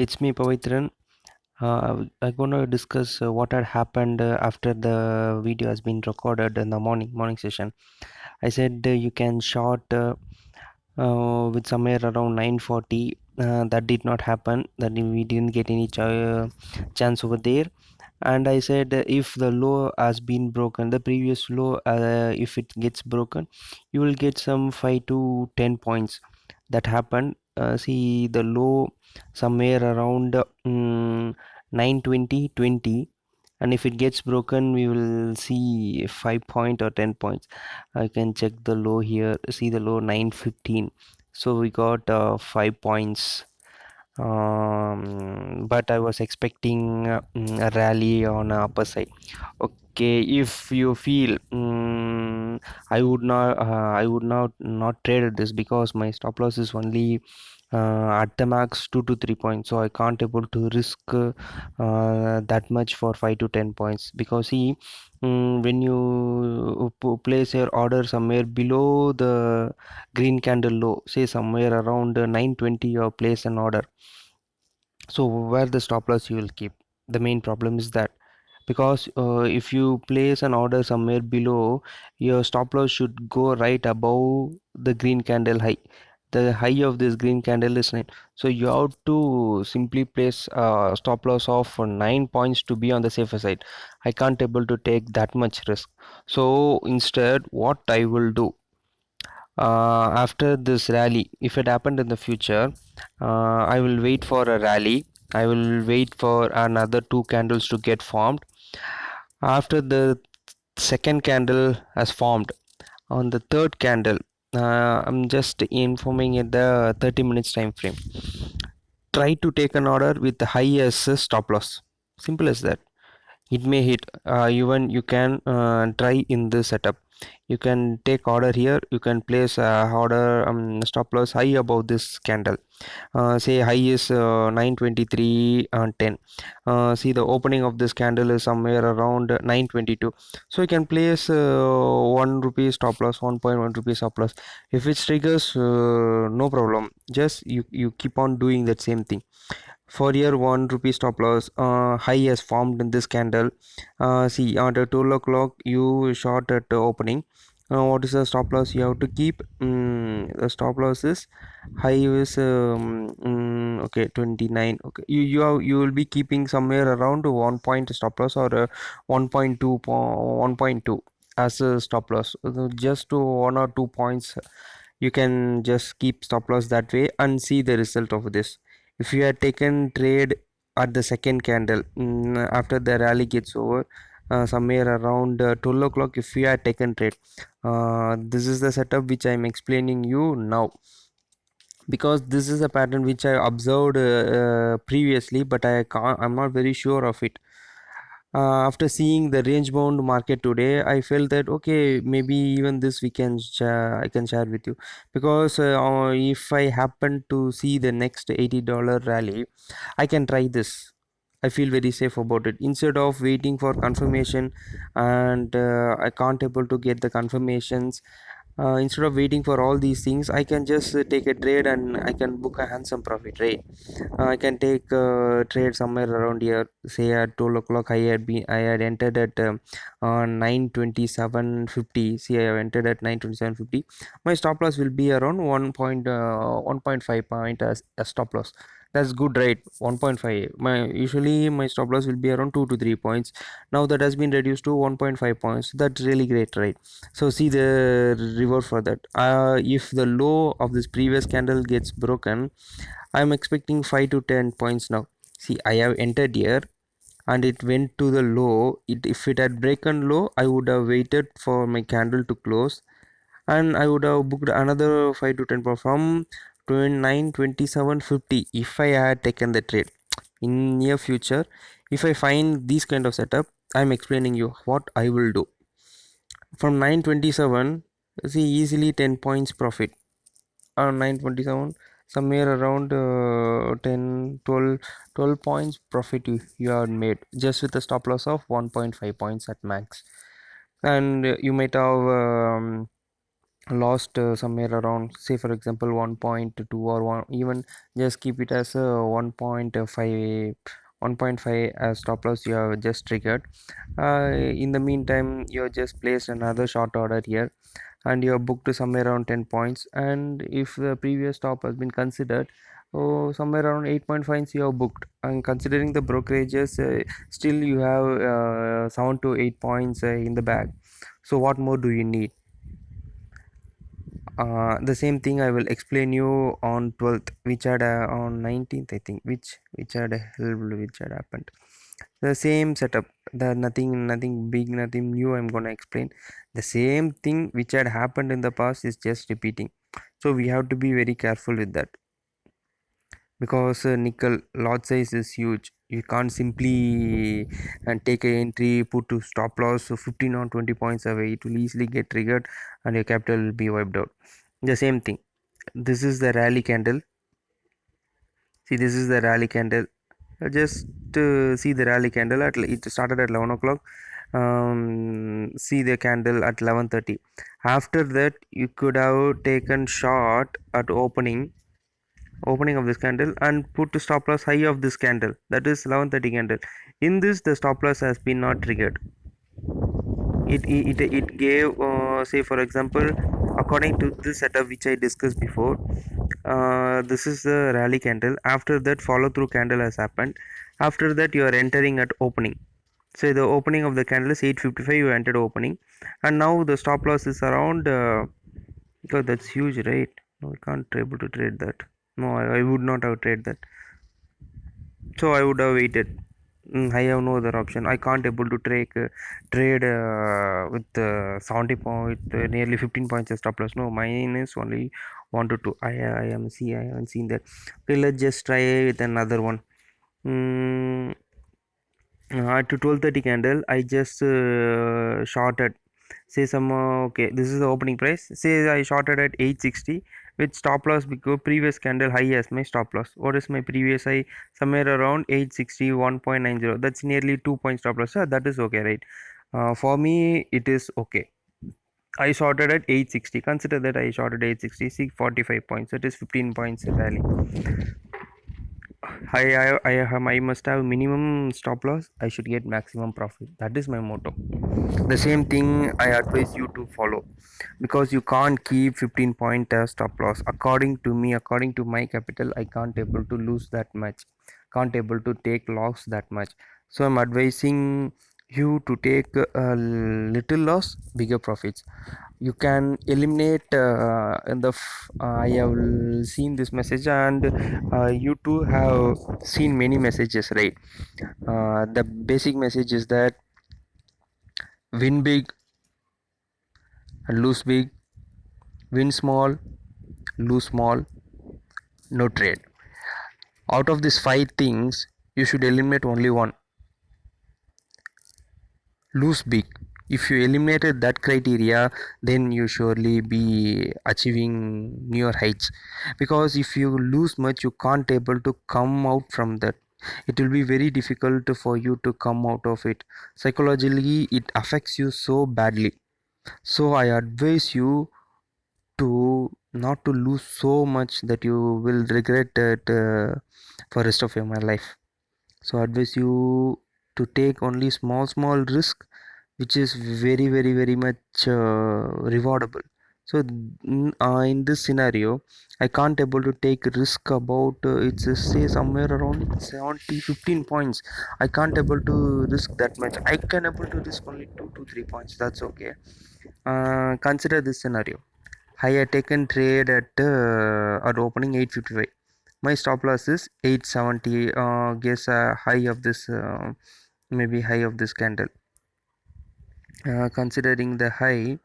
It's me, Pavitran. I'm gonna discuss what had happened after the video has been recorded in the morning session. I said you can short with somewhere around 9:40. That did not happen. That we didn't get any chance over there. And I said if the low has been broken, the previous low, if it gets broken, you will get some 5 to 10 points. That happened. See the low somewhere around 9:20, and if it gets broken we will see 5 point or 10 points. I can check the low here, see the low 9:15, so we got 5 points. But I was expecting a rally on upper side. Okay, if you feel I would not trade this because my stop loss is only at the max 2 to 3 points, so I can't able to risk that much for 5 to 10 points. Because see, when you place your order somewhere below the green candle low, say somewhere around 9:20, you place an order, so where the stop loss you will keep. The main problem is that, because if you place an order somewhere below, your stop loss should go right above the green candle high. The high of this green candle is 9, so you have to simply place stop loss of 9 points to be on the safer side. I can't able to take that much risk, so instead what I will do, after this rally, if it happened in the future, I will wait for a rally. I will wait for another two candles to get formed. After the second candle has formed, on the third candle, I'm just informing at the 30 minutes time frame. Try to take an order with the highest stop loss. Simple as that. It may hit. Even you can try in this setup. You can take order here. You can place order stop loss high above this candle. Say high is 923 and 10. See the opening of this candle is somewhere around 922, so you can place 1 rupee stop loss, 1.1 rupee stop loss. If it triggers, no problem, just you keep on doing that same thing. For your 1 rupee stop loss, high has formed in this candle. See at 12 o'clock you short at the opening. What is the stop loss you have to keep? The stop loss is high is okay, 29. Okay, you will be keeping somewhere around 1 point stop loss, or 1.2 1.2 as a stop loss. Just to 1 or 2 points you can just keep stop loss that way and see the result of this. If you had taken trade at the second candle, after the rally gets over, somewhere around 12 o'clock, if you had taken trade, this is the setup which I am explaining you now, because this is a pattern which I observed previously, but I'm not very sure of it. After seeing the range bound market today, I felt that okay, maybe even this we can I can share with you, because if I happen to see the next $80 rally, I can try this. I feel very safe about it instead of waiting for confirmation, and I can't able to get the confirmations. Instead of waiting for all these things, I can just take a trade and I can book a handsome profit, right? I can take trade somewhere around here. Say at 12 o'clock, I had entered at 927.50. See, I have entered at 927.50. My stop loss will be around 1.5 point as a stop loss. That's good, right? 1.5. My usually my stop loss will be around 2 to 3 points. Now that has been reduced to 1.5 points. That's really great, right? So see the reward for that. If the low of this previous candle gets broken, I'm expecting 5 to 10 points now. See, I have entered here and it went to the low. If it had broken low, I would have waited for my candle to close, and I would have booked another 5 to 10 points from 2927.50 if I had taken the trade. In near future, if I find this kind of setup, I'm explaining you what I will do. From 927, see, easily 10 points profit. 927, somewhere around 10 12 points profit you have made, just with a stop loss of 1.5 points at max. And you might have lost somewhere around, say for example 1.2 or 1, even just keep it as a 1.5, 1.5 as stop loss you have just triggered. In the meantime you have just placed another short order here, and you are booked somewhere around 10 points, and if the previous stop has been considered, oh, somewhere around 8.5 you have booked, and considering the brokerages, still you have 7 to 8 points in the bag. So what more do you need? The same thing I will explain you on 12th, which had on 19th I think, which had helped, which had happened. The same setup, the nothing big, nothing new I'm gonna explain. The same thing which had happened in the past is just repeating. So we have to be very careful with that, because nickel lot size is huge. You can't simply and take a entry, put to stop loss so 15 or 20 points away. It will easily get triggered and your capital will be wiped out. The same thing, this is the rally candle. See, this is the rally candle. Just see the rally candle at, it started at 11 o'clock. See the candle at 11:30. After that you could have taken short at opening of this candle and put the stop loss high of this candle, that is 11:30 candle. In this the stop loss has been not triggered. It gave say for example, according to this setup which I discussed before, this is the rally candle. After that follow through candle has happened. After that you are entering at opening. So the opening of the candle is 8:55, you entered opening, and now the stop loss is around because that's huge, right? No, I can't able to trade that. No, I would not have traded that. So I would have waited. I have no other option. I can't able to trade with 70 point, nearly 15 points as stop loss. No, mine is only 1 to 2. I haven't seen that. Okay, let's just try with another one. Mm, to 12:30 candle I just shorted, say some okay, this is the opening price, say I shorted at 860 with stop loss because previous candle high as my stop loss. What is my previous high? Somewhere around 860, 1.90. That's nearly 2 point stop loss. That is okay, right? For me it is okay. I shorted at 860. Consider that I shorted 860, see 45 points, that is 15 points rally. I must have minimum stop loss. I should get maximum profit. That is my motto. The same thing I advise you to follow, because you can't keep 15 point as stop loss. According to me, according to my capital, I can't able to lose that much. Can't able to take loss that much. So I'm advising you to take a little loss, bigger profits. You can eliminate in the I have seen this message, and you too have seen many messages, right? The basic message is that win big and lose big, win small, lose small, no trade. Out of these five things you should eliminate only one, lose big. If you eliminated that criteria, then you surely be achieving newer heights, because if you lose much you can't able to come out from that. It will be very difficult for you to come out of it. Psychologically it affects you so badly. So I advise you to not to lose so much that you will regret it for rest of your my life. So I advise you to take only small risk, which is very much rewardable. So in this scenario I can't able to take risk about it's say somewhere around 70 15 points. I can't able to risk that much. I can able to risk only 2 to 3 points. That's okay. Consider this scenario. I had taken trade at opening 855. My stop loss is 870. Guess high of this maybe high of this candle. Considering the high,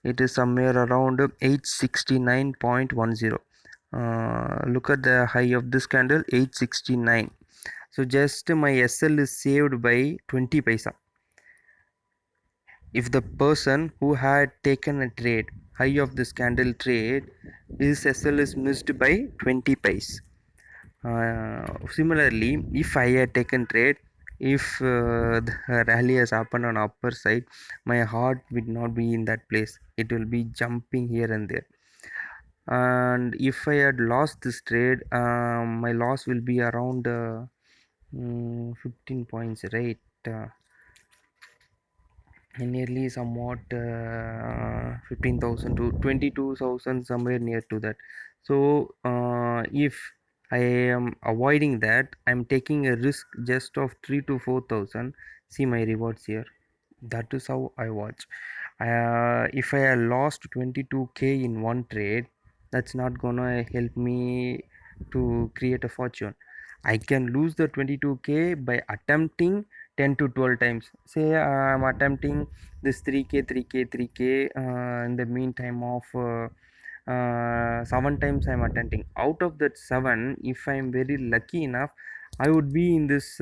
it is somewhere around 869.10. Look at the high of this candle, 869. So just my SL is saved by 20 paisa. If the person who had taken a trade high of this candle trade, his SL is missed by 20 paise. Similarly, if I had taken trade if the rally has happened on upper side, my heart will not be in that place, it will be jumping here and there. And if I had lost this trade, my loss will be around 15 points, right? uh, Nearly somewhat 15,000 to 22,000, somewhere near to that. So if I am avoiding that, I'm taking a risk just of 3 to 4,000. See my rewards here. That is how I watch. If I have lost 22k in one trade, that's not gonna help me to create a fortune. I can lose the 22k by attempting 10 to 12 times. Say I'm attempting this 3k 3k 3k in the meantime of 7 times I'm attempting. Out of that 7, if I'm very lucky enough, I would be in this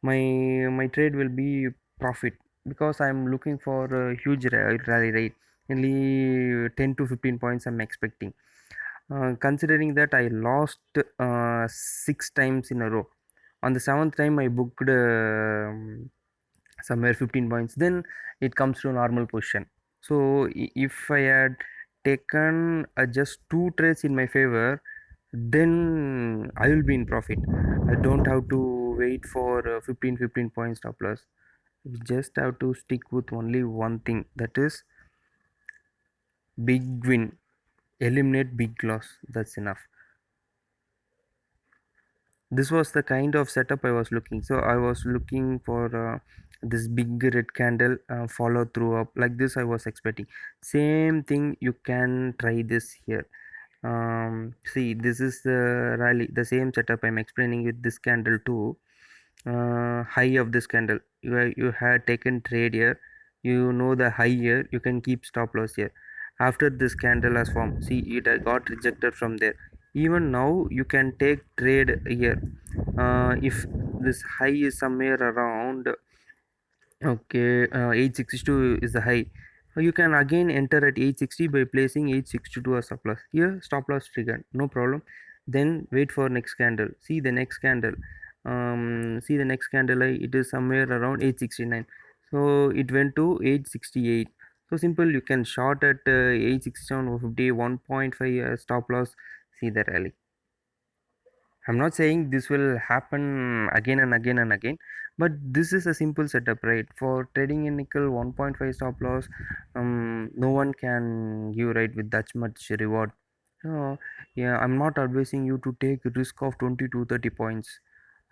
my trade will be profit, because I'm looking for a huge rally rate. Only 10 to 15 points I'm expecting. Considering that I lost 6 times in a row, on the seventh time I booked somewhere 15 points, then it comes to normal position. So if I had taken just two trades in my favor, then I will be in profit. I don't have to wait for 15 points stop loss. You just have to stick with only one thing, that is big win, eliminate big loss. That's enough. This was the kind of setup I was looking. So I was looking for this big red candle follow through up like this. I was expecting same thing. You can try this here. See, this is the rally, the same setup I'm explaining with this candle too. High of this candle, you had taken trade here, you know the high here, you can keep stop loss here. After this candle has formed, see, it got rejected from there. Even now you can take trade here. If this high is somewhere around, okay, 862 is the high. You can again enter at 860 by placing 862 as stop loss. Here stop loss triggered, no problem. Then wait for next candle. See the next candle. See the next candle. It is somewhere around 869. So it went to 868. So simple. You can short at 867 or 50, 1.5 stop loss. See the rally. I'm not saying this will happen again and again and again, but this is a simple setup, right? For trading in nickel, 1.5 stop loss, no one can give right with that much reward. Yeah, I'm not advising you to take a risk of 20 to 30 points.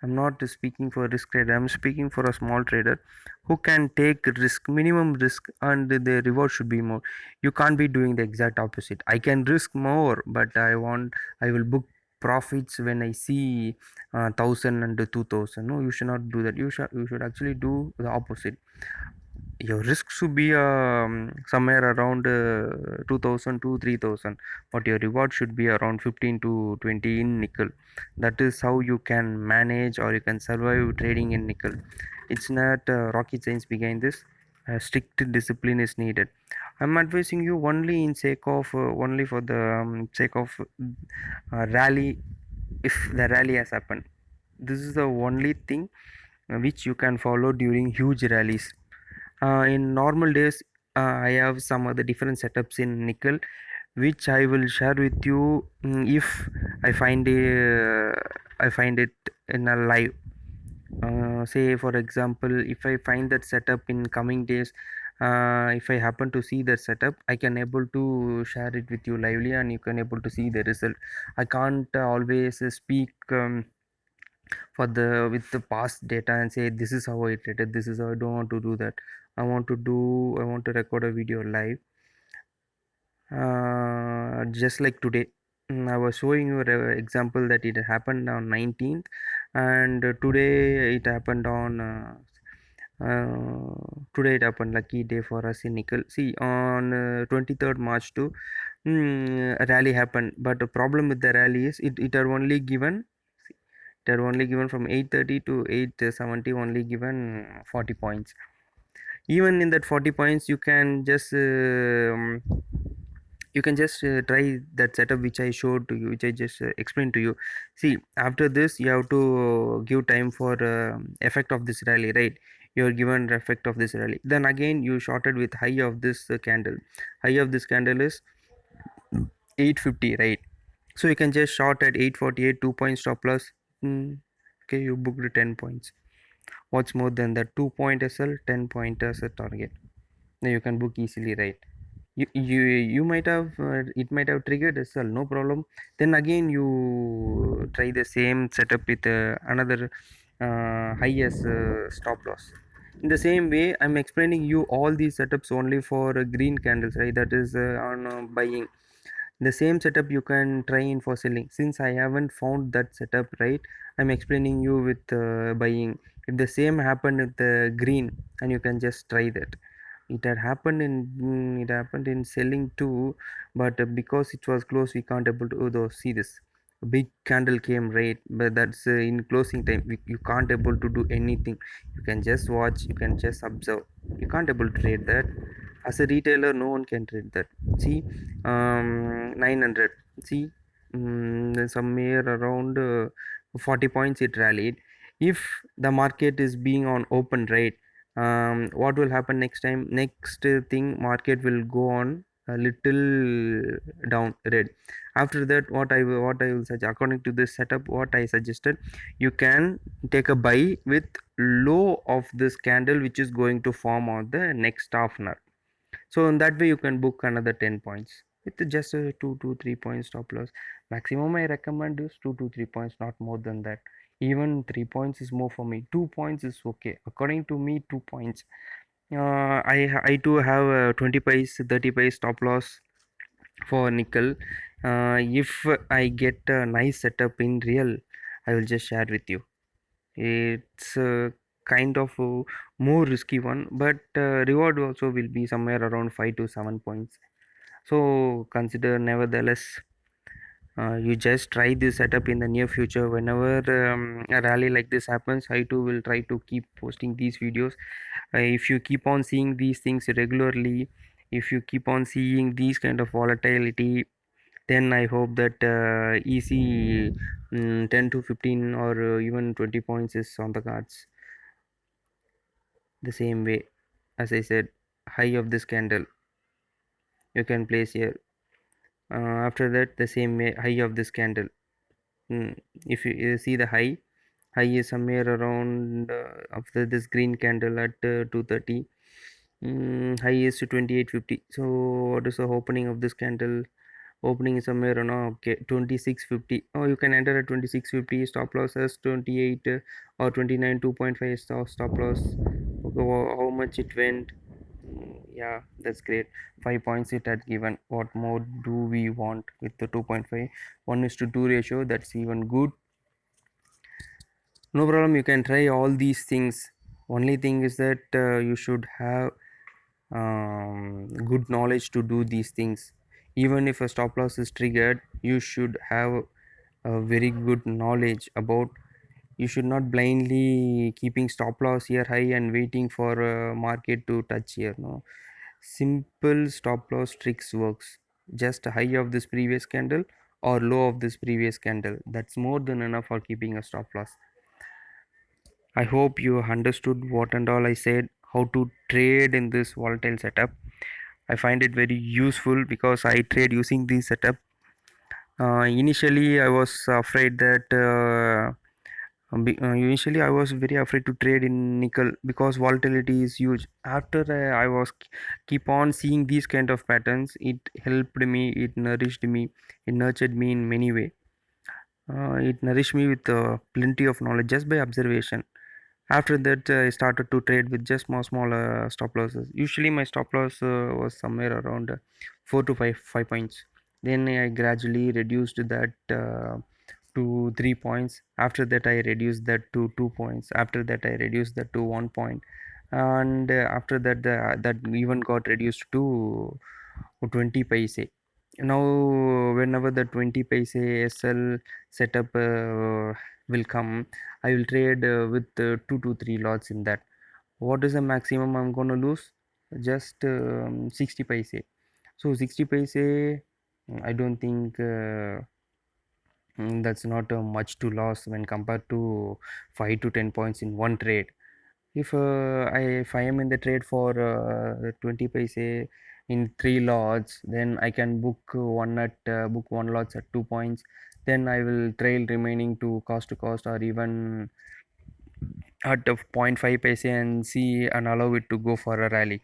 I'm not speaking for a risk trader. I'm speaking for a small trader who can take risk, minimum risk, and the reward should be more. You can't be doing the exact opposite. I can risk more, but I will book profits when I see 1,000 and 2,000. No, you should not do that. You should actually do the opposite. Your risk should be somewhere around 2,000 to 3,000, but your reward should be around 15 to 20 in nickel. That is how you can manage or you can survive trading in nickel. It's not rocket science behind this. Strict discipline is needed. I'm advising you only in sake of only for the sake of rally. If the rally has happened, this is the only thing which you can follow during huge rallies. In normal days, I have some other different setups in nickel, which I will share with you if I find it in a live. Say for example, if I find that setup in coming days, if I happen to see that setup, I can able to share it with you lively, and you can able to see the result. I can't always speak. For the with the past data and say this is how I traded, this is how I don't want to do that. I want to record a video live, just like today. I was showing you an example that it happened on 19th, and today it happened on today it happened, lucky day for us in nickel. See, on 23rd March too, a rally happened, but the problem with the rally is it are only given, they're only given from 830 to 870, only given 40 points. Even in that 40 points, you can just You can just try that setup which I showed to you, which I just explained to you. See, after this you have to give time for effect of this rally, right? You're given the effect of this rally, then again you shorted with high of this candle. High of this candle is 850, right? So you can just short at 848, 2 point stop loss. Okay, you booked 10 points. What's more than that? 2 point SL, 10 point as a target. Now you can book easily, right? You might have it might have triggered as well, no problem. Then again you try the same setup with another highest stop loss. In the same way, I'm explaining you all these setups only for green candles, right? That is on buying. The same setup you can try in for selling. Since I haven't found that setup, right, I'm explaining you with buying. If the same happened with the green, and you can just try that. It happened in selling too, but because it was close, we can't able to see this big candle came, right? But that's in closing time, you can't able to do anything. You can just watch, you can just observe. You can't able to trade that. As a retailer, no one can trade that. See, 900. See, somewhere around 40 points it rallied. If the market is being on open, right, what will happen next time? Next thing, market will go on a little down red. After that, what I will suggest, according to this setup, what I suggested, you can take a buy with low of this candle which is going to form on the next half an hour. So in that way you can book another 10 points with just a 2 to 3 points stop loss. Maximum I recommend is 2 to 3 points, not more than that. Even 3 points is more for me. 2 points is okay according to me. 2 points, I too have 20 pies, 30 pies stop loss for nickel. If I get a nice setup in real, I will just share with you. It's a kind of a more risky one, but reward also will be somewhere around 5 to 7 points. So consider, nevertheless. You just try this setup in the near future. Whenever a rally like this happens, I too will try to keep posting these videos. If you keep on seeing these things regularly, if you keep on seeing these kind of volatility, then I hope that easy 10 to 15 or even 20 points is on the cards. The same way, as I said, high of this candle you can place here. After that, the same way, high of this candle. If you see the high is somewhere around after this green candle at 230. High is to 2850. So what is the opening of this candle? Opening is somewhere around, okay, 2650. Oh, you can enter at 2650. Stop loss as 28 or 29, 2.5 stop loss. Okay, how much it went? Yeah, that's great. 5 points it had given. What more do we want with the 2.5? 1:2 ratio, that's even good. No problem, you can try all these things. Only thing is that you should have good knowledge to do these things. Even if a stop loss is triggered, you should have a very good knowledge about. You should not blindly keeping stop loss here high and waiting for market to touch here. No, simple stop loss tricks works. Just high of this previous candle or low of this previous candle, that's more than enough for keeping a stop loss. I hope you understood what and all I said, how to trade in this volatile setup. I find it very useful because I trade using this setup. Initially I was afraid that initially I was very afraid to trade in nickel because volatility is huge. After I was keep on seeing these kind of patterns, it helped me, it nourished me, it nurtured me in many way. It nourished me with plenty of knowledge just by observation. After that, I started to trade with just small stop losses. Usually, my stop loss was somewhere around 4 to 5 points. Then I gradually reduced that to 3 points. After that, I reduced that to 2 points. After that, I reduced that to 1 point, and after that, that even got reduced to 20 paise. Now, whenever the 20 paise SL setup will come, I will trade with 2 to 3 lots in that. What is the maximum I'm gonna lose? Just 60 paise. So 60 paise, I don't think that's not much to loss when compared to 5 to 10 points in one trade. If I am in the trade for 20 paise in three lots, then I can book one lots at 2 points. Then I will trail remaining to cost, or even at the point 0.5 paise and see and allow it to go for a rally.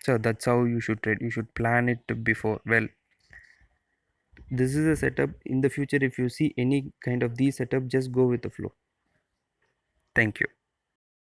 So that's how you should trade. You should plan it before. Well, this is a setup. In the future, if you see any kind of these setup, just go with the flow. Thank you.